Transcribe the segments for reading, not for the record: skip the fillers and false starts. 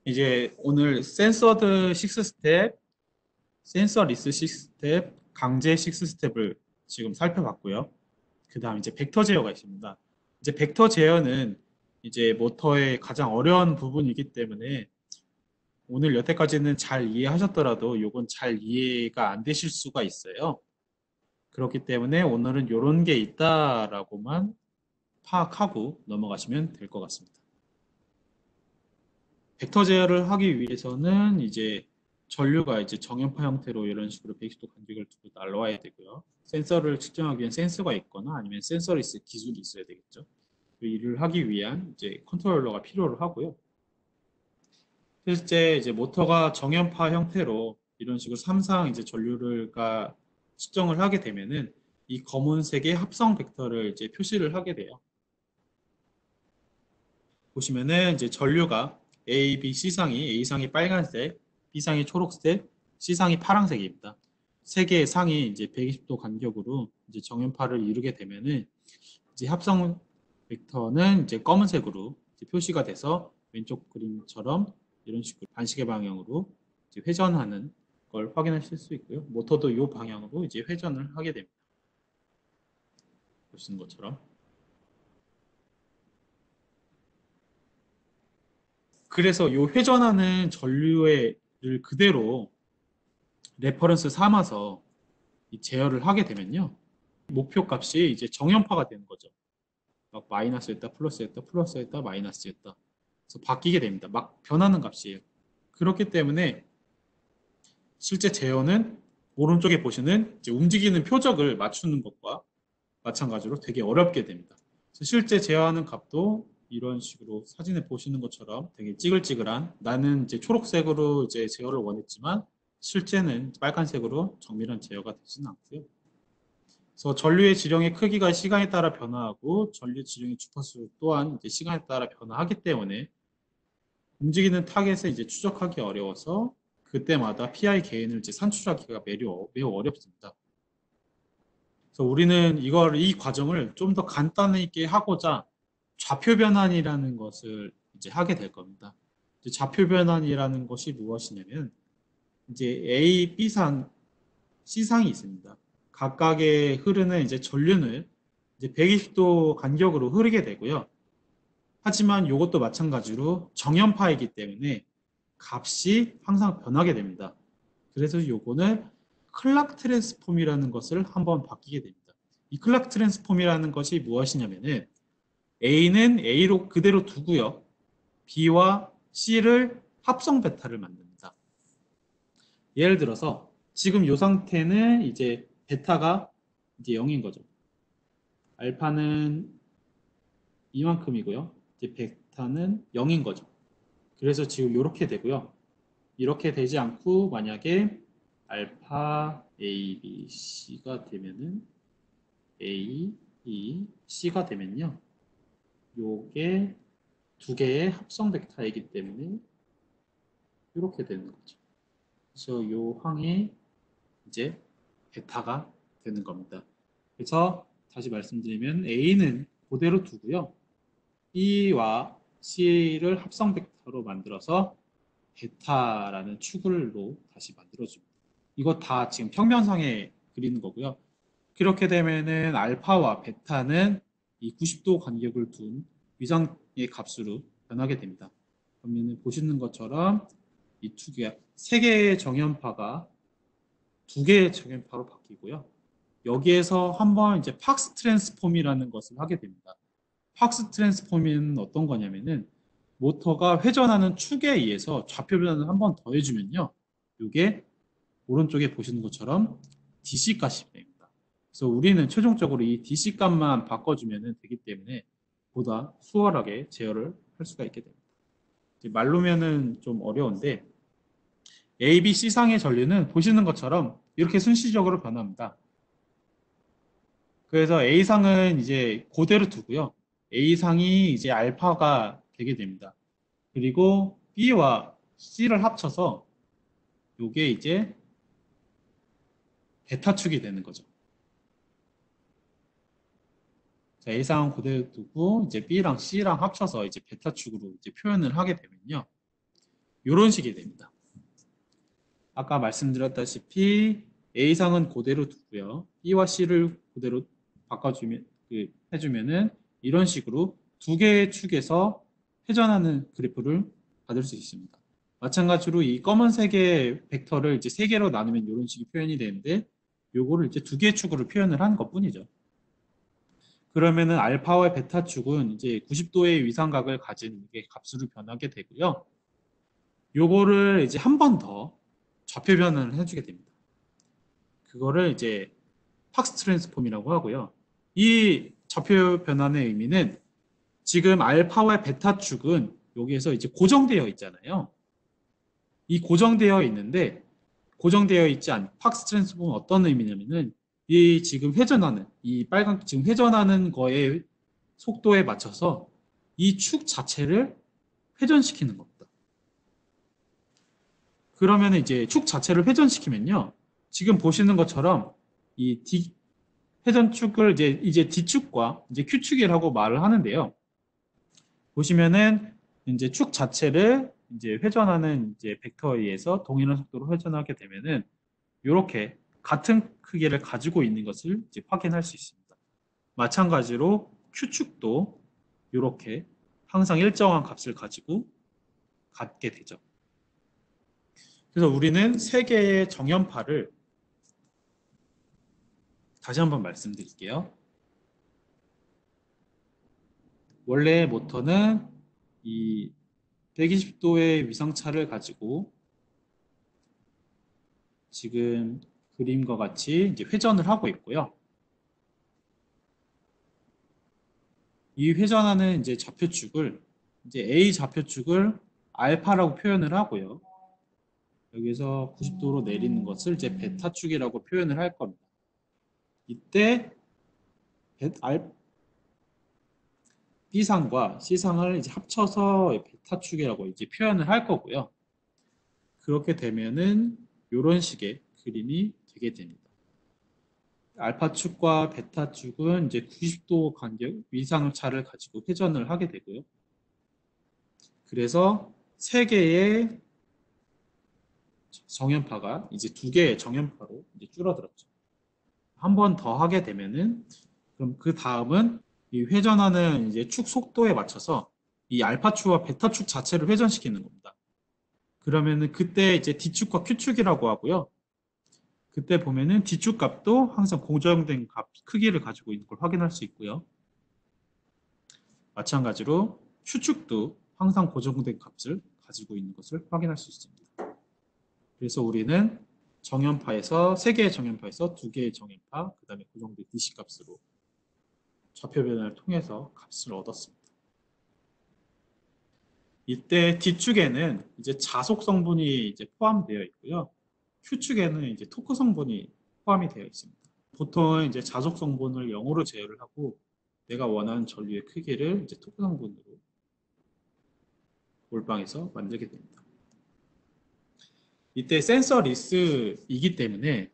이제 오늘 센서드 6스텝, 센서 리스 6스텝, 강제 6스텝을 지금 살펴봤고요. 그 다음 이제 벡터 제어가 있습니다. 이제 벡터 제어는 이제 모터의 가장 어려운 부분이기 때문에 오늘 여태까지는 잘 이해하셨더라도 이건 잘 이해가 안 되실 수가 있어요. 그렇기 때문에 오늘은 이런 게 있다라고만 파악하고 넘어가시면 될 것 같습니다. 벡터 제어를 하기 위해서는 이제 전류가 이제 정연파 형태로 이런 식으로 120도 간격을 두고 날라와야 되고요. 센서를 측정하기 위한 센서가 있거나 아니면 센서리스 기술이 있어야 되겠죠. 그 일을 하기 위한 이제 컨트롤러가 필요를 하고요. 실제 이제 모터가 정연파 형태로 이런 식으로 3상 이제 전류를가 측정을 하게 되면은 이 검은색의 합성 벡터를 이제 표시를 하게 돼요. 보시면은 이제 전류가 A, B, C상이 A상이 빨간색, B상이 초록색, C상이 파란색입니다. 세 개의 상이 이제 120도 간격으로 이제 정연파를 이루게 되면은 이제 합성 벡터는 이제 검은색으로 이제 표시가 돼서 왼쪽 그림처럼 이런 식으로 반시계 방향으로 이제 회전하는 걸 확인하실 수 있고요. 모터도 이 방향으로 이제 회전을 하게 됩니다. 보시는 것처럼. 그래서 이 회전하는 전류를 그대로 레퍼런스 삼아서 이 제어를 하게 되면요. 목표 값이 이제 정연파가 되는 거죠. 막 마이너스였다, 플러스였다, 플러스였다, 마이너스였다. 그래서 바뀌게 됩니다. 막 변하는 값이에요. 그렇기 때문에 실제 제어는 오른쪽에 보시는 이제 움직이는 표적을 맞추는 것과 마찬가지로 되게 어렵게 됩니다. 실제 제어하는 값도 이런 식으로 사진에 보시는 것처럼 되게 찌글찌글한 나는 이제 초록색으로 이제 제어를 원했지만 실제는 빨간색으로 정밀한 제어가 되지는 않고요. 그래서 전류의 지령의 크기가 시간에 따라 변화하고 전류 지령의 주파수 또한 이제 시간에 따라 변화하기 때문에 움직이는 타겟을 이제 추적하기 어려워서 그때마다 PI 개인을 이제 산출하기가 매우 어렵습니다. 그래서 우리는 이 과정을 좀 더 간단하게 하고자 좌표 변환이라는 것을 이제 하게 될 겁니다. 좌표 변환이라는 것이 무엇이냐면 이제 A, B상, C상이 있습니다. 각각의 흐르는 이제 전류는 이제 120도 간격으로 흐르게 되고요. 하지만 이것도 마찬가지로 정연파이기 때문에 값이 항상 변하게 됩니다. 그래서 요거는 클락 트랜스폼이라는 것을 한번 바뀌게 됩니다. 이 클락 트랜스폼이라는 것이 무엇이냐면은 A는 A로 그대로 두고요. B와 C를 합성 베타를 만듭니다. 예를 들어서 지금 이 상태는 이제 베타가 이제 0인 거죠. 알파는 이만큼이고요. 이제 베타는 0인 거죠. 그래서 지금 이렇게 되고요. 이렇게 되지 않고 만약에 알파 A, B, C가 되면은 A, E, C가 되면요. 요게 두 개의 합성 벡터이기 때문에 이렇게 되는 거죠. 그래서 요 항이 이제 베타가 되는 겁니다. 그래서 다시 말씀드리면 A는 그대로 두고요. B와 C를 합성 벡터로 만들어서 베타라는 축을로 다시 만들어줍니다. 이거 다 지금 평면상에 그리는 거고요. 그렇게 되면은 알파와 베타는 이 90도 간격을 둔 위상의 값으로 변하게 됩니다. 그러면 보시는 것처럼 이 두 개, 세 개의 정연파가 두 개의 정연파로 바뀌고요. 여기에서 한번 이제 팍스 트랜스폼이라는 것을 하게 됩니다. 팍스 트랜스폼은 어떤 거냐면은 모터가 회전하는 축에 의해서 좌표 변환을 한번 더 해주면요. 이게 오른쪽에 보시는 것처럼 DC 값이 됩니다. 그래서 우리는 최종적으로 이 DC 값만 바꿔주면 되기 때문에 보다 수월하게 제어를 할 수가 있게 됩니다. 말로면은 좀 어려운데 A, B, C 상의 전류는 보시는 것처럼 이렇게 순시적으로 변합니다. 그래서 A상은 이제 그대로 두고요. A상이 이제 알파가 되게 됩니다. 그리고 B와 C를 합쳐서 이게 이제 베타축이 되는 거죠. 자, A상은 그대로 두고 이제 B랑 C랑 합쳐서 이제 베타축으로 이제 표현을 하게 되면요. 이런 식이 됩니다. 아까 말씀드렸다시피 A상은 그대로 두고요. B와 C를 그대로 바꿔주면, 해주면은 이런 식으로 두 개의 축에서 회전하는 그래프를 받을 수 있습니다. 마찬가지로 이 검은색의 벡터를 이제 세 개로 나누면 이런 식이 표현이 되는데 요거를 이제 두 개의 축으로 표현을 한 것뿐이죠. 그러면은 알파와 베타 축은 이제 90도의 위상각을 가진 게 값으로 변하게 되고요. 요거를 이제 한 번 더 좌표 변환을 해주게 됩니다. 그거를 이제 팍스 트랜스폼이라고 하고요. 이 좌표 변환의 의미는 지금 알파와 베타 축은 여기에서 이제 고정되어 있잖아요. 이 고정되어 있는데 고정되어 있지 않은 팍스 트랜스폼은 어떤 의미냐면은 이 지금 회전하는 이 빨간 지금 회전하는 거의 속도에 맞춰서 이 축 자체를 회전시키는 겁니다. 그러면 이제 축 자체를 회전시키면요. 지금 보시는 것처럼 이 회전축을 이제 D축과 이제 Q축이라고 말을 하는데요. 보시면은 이제 축 자체를 이제 회전하는 이제 벡터에 의해서 동일한 속도로 회전하게 되면은 이렇게 같은 크기를 가지고 있는 것을 이제 확인할 수 있습니다. 마찬가지로 Q축도 이렇게 항상 일정한 값을 가지고 갖게 되죠. 그래서 우리는 세 개의 정연파를 다시 한번 말씀드릴게요. 원래 모터는 이 120도의 위상차를 가지고 지금 그림과 같이 이제 회전을 하고 있고요. 이 회전하는 이제 좌표축을 이제 A 좌표축을 알파라고 표현을 하고요. 여기서 90도로 내리는 것을 이제 베타축이라고 표현을 할 겁니다. 이때 B상과 C상을 이제 합쳐서 베타축이라고 이제 표현을 할 거고요. 그렇게 되면은 이런 식의 그림이 되게 됩니다. 알파축과 베타축은 이제 90도 간격 위상 차를 가지고 회전을 하게 되고요. 그래서 세 개의 정연파가 이제 두 개의 정연파로 이제 줄어들었죠. 한 번 더 하게 되면은 그럼 그 다음은 이 회전하는 이제 축 속도에 맞춰서 이 알파축과 베타축 자체를 회전시키는 겁니다. 그러면은 그때 이제 D축과 Q축이라고 하고요. 그때 보면은 D축 값도 항상 고정된 값 크기를 가지고 있는 걸 확인할 수 있고요. 마찬가지로 Q축도 항상 고정된 값을 가지고 있는 것을 확인할 수 있습니다. 그래서 우리는 정연파에서 세 개의 정연파에서 두 개의 정연파, 그 다음에 고정된 DC 값으로 좌표 변환을 통해서 값을 얻었습니다. 이때 D축에는 이제 자속 성분이 이제 포함되어 있고요. Q축에는 이제 토크 성분이 포함이 되어 있습니다. 보통 이제 자속 성분을 0으로 제어를 하고 내가 원하는 전류의 크기를 이제 토크 성분으로 몰빵해서 만들게 됩니다. 이때 센서리스이기 때문에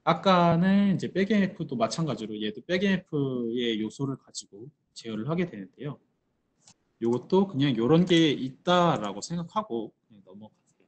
아까는 이제 백MF도 마찬가지로 얘도 백MF의 요소를 가지고 제어를 하게 되는데요. 이것도 그냥 이런 게 있다라고 생각하고 그냥 넘어가세요.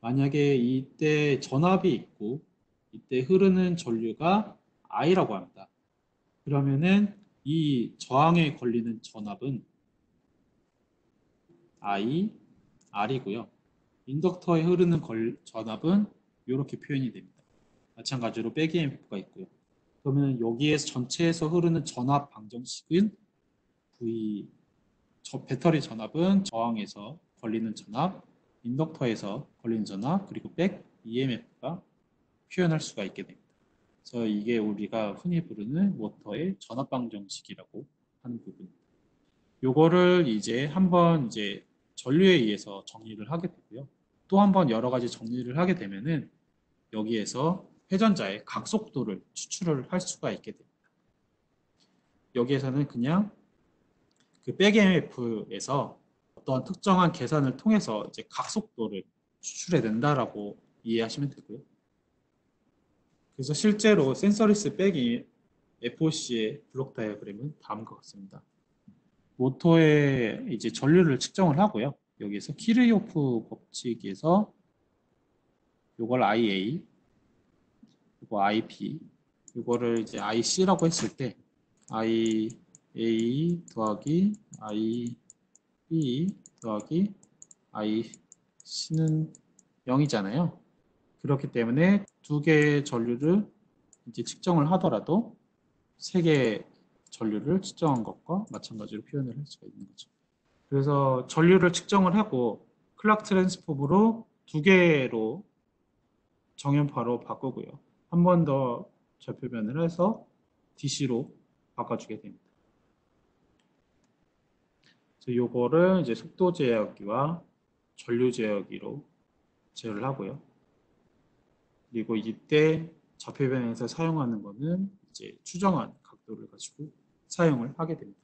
만약에 이때 전압이 있고 이때 흐르는 전류가 I라고 합니다. 그러면은 이 저항에 걸리는 전압은 I, R이고요. 인덕터에 흐르는 전압은 이렇게 표현이 됩니다. 마찬가지로 백이엠프가 있고요. 그러면 여기에서 전체에서 흐르는 전압 방정식은 V, 배터리 전압은 저항에서 걸리는 전압, 인덕터에서 걸리는 전압, 그리고 백 EMF가 표현할 수가 있게 됩니다. 그래서 이게 우리가 흔히 부르는 모터의 전압 방정식이라고 하는 부분입니다. 요거를 이제 한번 이제 전류에 의해서 정리를 하게 되고요. 또 한번 여러 가지 정리를 하게 되면은 여기에서 회전자의 각속도를 추출을 할 수가 있게 됩니다. 여기에서는 그냥 그 백MF에서 어떤 특정한 계산을 통해서 이제 각속도를 추출해낸다라고 이해하시면 되고요. 그래서 실제로 센서리스 백이 FOC의 블록 다이어그램은 다음과 같습니다. 모터에 이제 전류를 측정을 하고요. 여기서 키르호프 법칙에서 요걸 IA, 요거 IP, 요거를 이제 IC라고 했을 때 IA 더하기 IB 더하기 IC는 0이잖아요. 그렇기 때문에 두 개의 전류를 이제 측정을 하더라도 세 개의 전류를 측정한 것과 마찬가지로 표현을 할 수가 있는 거죠. 그래서 전류를 측정을 하고 클락 트랜스폼으로 두 개로 정연파로 바꾸고요. 한 번 더 좌표변을 해서 DC로 바꿔주게 됩니다. 요거를 이제 속도 제어기와 전류 제어기로 제어를 하고요. 그리고 이때 좌표변에서 사용하는 거는 이제 추정한 각도를 가지고 사용을 하게 됩니다.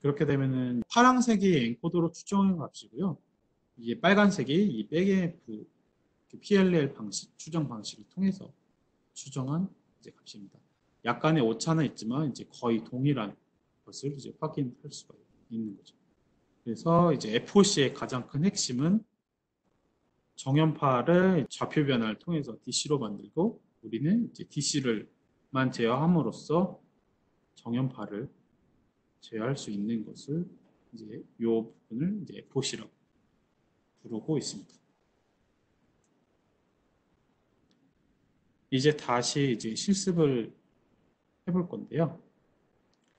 그렇게 되면은 파란색이 엔코더로 추정한 값이고요. 이게 빨간색이 이 백F PLL 방식, 추정 방식을 통해서 추정한 이제 값입니다. 약간의 오차는 있지만 이제 거의 동일한 것을 이제 확인할 수가 있는 거죠. 그래서 이제 FOC의 가장 큰 핵심은 정연파를 좌표 변화를 통해서 DC로 만들고 우리는 이제 DC를만 제어함으로써 정연파를 제어할 수 있는 것을 이제 이 부분을 이제 FOC라고 부르고 있습니다. 이제 다시 이제 실습을 해볼 건데요.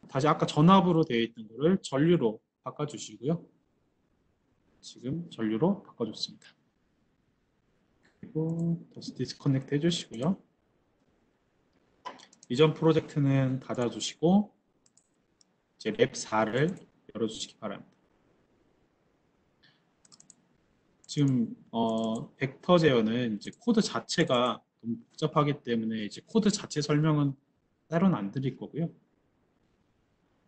다시 아까 전압으로 되어 있던 거를 전류로 바꿔주시고요. 지금 전류로 바꿔줬습니다. 그리고 다시 디스커넥트 해주시고요. 이전 프로젝트는 닫아주시고 이제 랩 4를 열어주시기 바랍니다. 지금 벡터 제어는 이제 코드 자체가 너무 복잡하기 때문에 이제 코드 자체 설명은 따로는 안 드릴 거고요.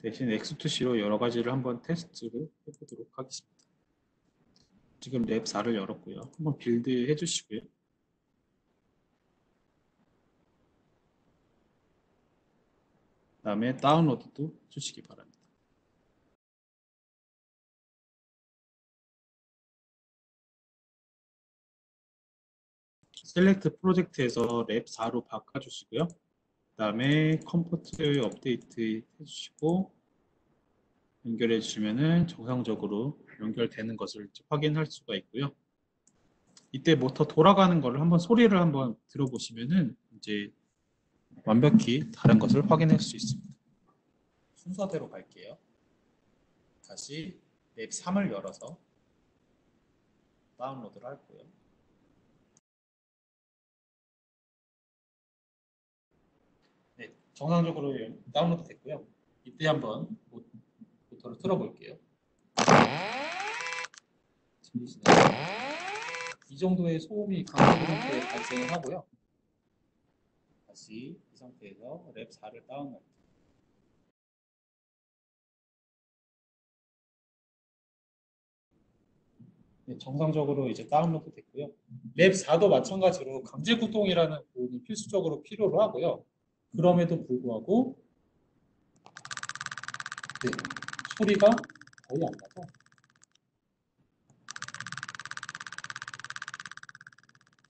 대신 X2C로 여러 가지를 한번 테스트를 해보도록 하겠습니다. 지금 랩 4를 열었고요. 한번 빌드 해주시고요. 그 다음에 다운로드도 해주시기 바랍니다. 셀렉트 프로젝트에서 랩 4로 바꿔주시고요. 그 다음에 컴포트 업데이트 해주시고 연결해 주시면은 정상적으로 연결되는 것을 확인할 수가 있고요. 이때 모터 돌아가는 거를 한번 소리를 한번 들어보시면은 이제 완벽히 다른 것을 확인할 수 있습니다. 순서대로 갈게요. 다시 랩 3을 열어서 다운로드를 할고요. 네, 정상적으로 다운로드 됐고요. 이때 한번 모터를 틀어볼게요. 들리시나요? 이 정도의 소음이 강제로 상태에 발생을 하고요. 다시 이 상태에서 랩 4를 다운합니다. 네, 정상적으로 이제 다운로드 됐고요. 랩 4도 마찬가지로 강제 구동이라는 부분이 필수적으로 필요로 하고요. 그럼에도 불구하고 네, 소리가 거의 안 나서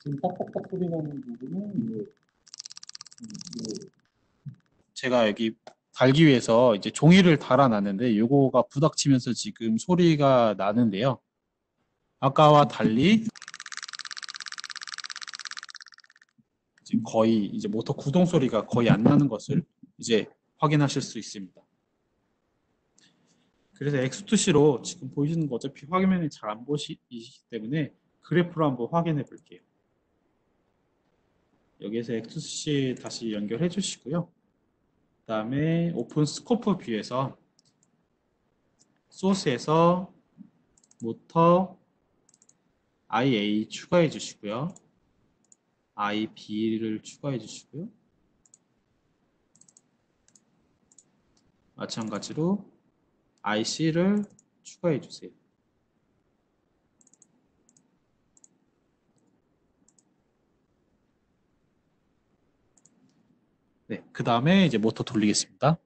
지금 뻑뻑뻑 소리 나는 부분은 제가 여기 달기 위해서 이제 종이를 달아놨는데 요거가 부닥치면서 지금 소리가 나는데요. 아까와 달리 지금 거의 이제 모터 구동 소리가 거의 안 나는 것을 이제 확인하실 수 있습니다. 그래서 X2C로 지금 보이시는 거 어차피 화면이 잘 안 보이시기 때문에 그래프로 한번 확인해 볼게요. 여기에서 X2C 다시 연결해 주시고요. 그 다음에 오픈 스코프 뷰에서 소스에서 모터 IA 추가해 주시고요. IB를 추가해 주시고요. 마찬가지로 IC를 추가해 주세요. 네, 그 다음에 이제 모터 돌리겠습니다.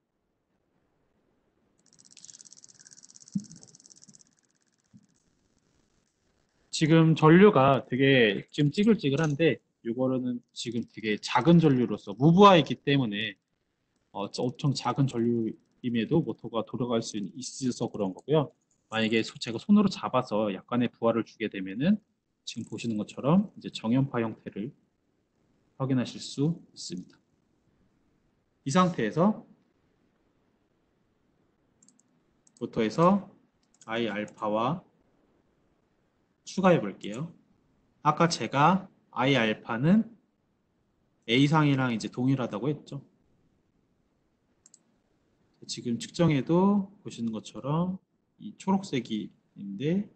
지금 전류가 되게 지금 찌글찌글한데 이거는 지금 되게 작은 전류로서 무부하이기 때문에 엄청 작은 전류임에도 모터가 돌아갈 수 있어서 그런 거고요. 만약에 제가 손으로 잡아서 약간의 부하를 주게 되면은 지금 보시는 것처럼 이제 정연파 형태를 확인하실 수 있습니다. 이 상태에서 모터에서 I 알파와 추가해 볼게요. 아까 제가 I 알파는 A상이랑 이제 동일하다고 했죠. 지금 측정해도 보시는 것처럼 이 초록색이 있는데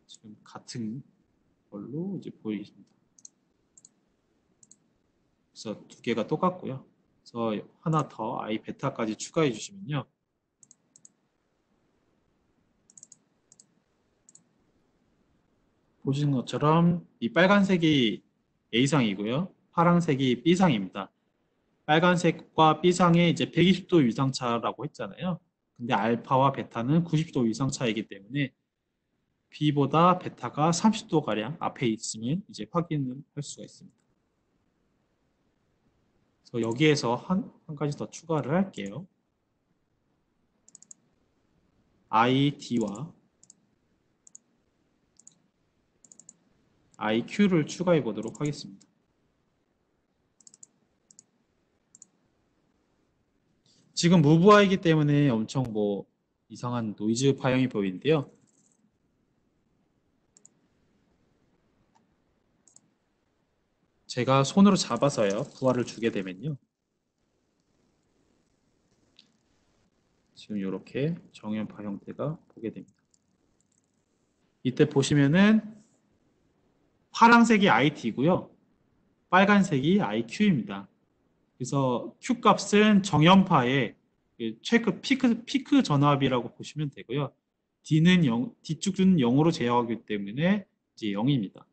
지금 같은 걸로 이제 보이십니다. 그래서 두 개가 똑같고요. 그래서 하나 더 I 베타까지 추가해 주시면요. 보시는 것처럼 이 빨간색이 A상이고요. 파란색이 B상입니다. 빨간색과 B상에 이제 120도 위상차라고 했잖아요. 근데 알파와 베타는 90도 위상차이기 때문에 B보다 베타가 30도가량 앞에 있음을 이제 확인을 할 수가 있습니다. 그래서 여기에서 한 가지 더 추가를 할게요. ID와 IQ를 추가해 보도록 하겠습니다. 지금 무브화이기 때문에 엄청 뭐 이상한 노이즈 파형이 보이는데요. 제가 손으로 잡아서요. 부하를 주게 되면요. 지금 이렇게 정연파 형태가 보게 됩니다. 이때 보시면은 파란색이 IT고요. 빨간색이 IQ입니다. 그래서 Q 값은 정연파의 최고 피크 전압이라고 보시면 되고요. D는 0, D축은 0으로 제어하기 때문에 이제 0입니다.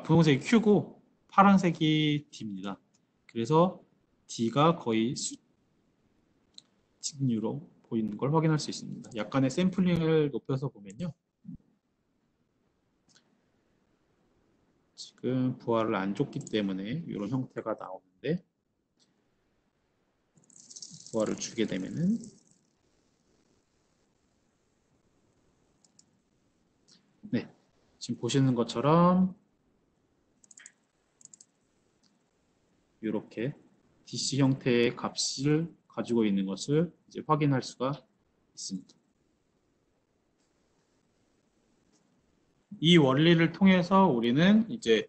분홍색이 Q고 파란색이 D입니다. 그래서 D가 거의 직류로 보이는 걸 확인할 수 있습니다. 약간의 샘플링을 높여서 보면요. 지금 부하를 안 줬기 때문에 이런 형태가 나오는데 부하를 주게 되면은 네, 지금 보시는 것처럼 이렇게 DC 형태의 값을 가지고 있는 것을 이제 확인할 수가 있습니다. 이 원리를 통해서 우리는 이제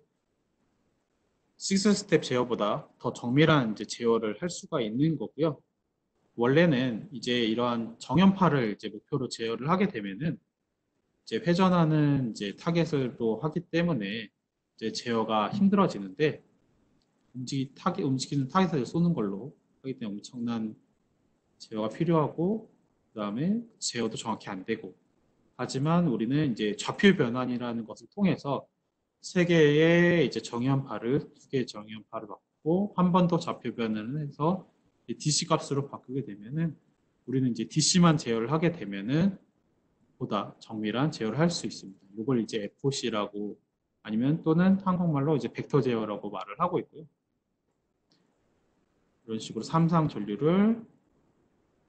6스텝 제어보다 더 정밀한 이제 제어를 할 수가 있는 거고요. 원래는 이제 이러한 정연파를 이제 목표로 제어를 하게 되면은 이제 회전하는 이제 타겟을 또 하기 때문에 이제 제어가 힘들어지는데 움직이는 타겟을 쏘는 걸로 하기 때문에 엄청난 제어가 필요하고 그다음에 제어도 정확히 안 되고 하지만 우리는 이제 좌표 변환이라는 것을 통해서 세 개의 이제 정연파를 두 개의 정연파를 바꾸고 한 번 더 좌표 변환을 해서 DC 값으로 바꾸게 되면은 우리는 이제 DC만 제어를 하게 되면은 보다 정밀한 제어를 할 수 있습니다. 이걸 이제 FOC라고 아니면 또는 한국말로 이제 벡터 제어라고 말을 하고 있고요. 이런 식으로 3상 전류를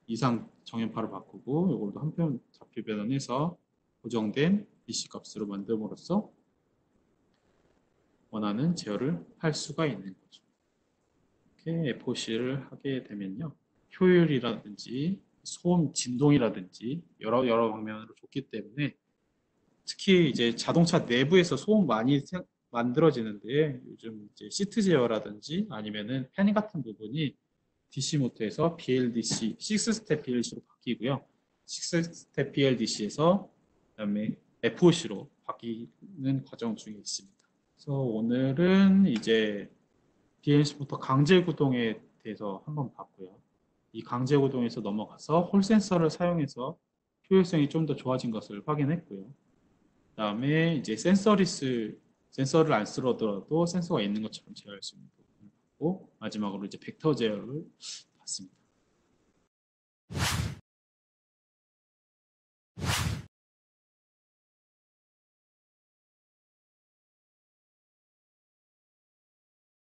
2상 정연파로 바꾸고 이걸도 한편 좌표 변환해서 고정된 DC 값으로 만듦으로써 원하는 제어를 할 수가 있는 거죠. 이렇게 FOC를 하게 되면요. 효율이라든지 소음 진동이라든지 여러 방면으로 좋기 때문에 특히 이제 자동차 내부에서 소음 많이 만들어지는데 요즘 이제 시트 제어라든지 아니면은 팬 같은 부분이 DC 모터에서 BLDC, 6스텝 BLDC로 바뀌고요. 6스텝 BLDC에서 그다음에 FOC로 바뀌는 과정 중에 있습니다. 그래서 오늘은 이제 BLC 모터 강제 구동에 대해서 한번 봤고요. 이 강제 구동에서 넘어가서 홀 센서를 사용해서 효율성이 좀 더 좋아진 것을 확인했고요. 그다음에 이제 센서를 안 쓰더라도 센서가 있는 것처럼 제어할 수 있는 부분을 봤고 마지막으로 이제 벡터 제어를 봤습니다.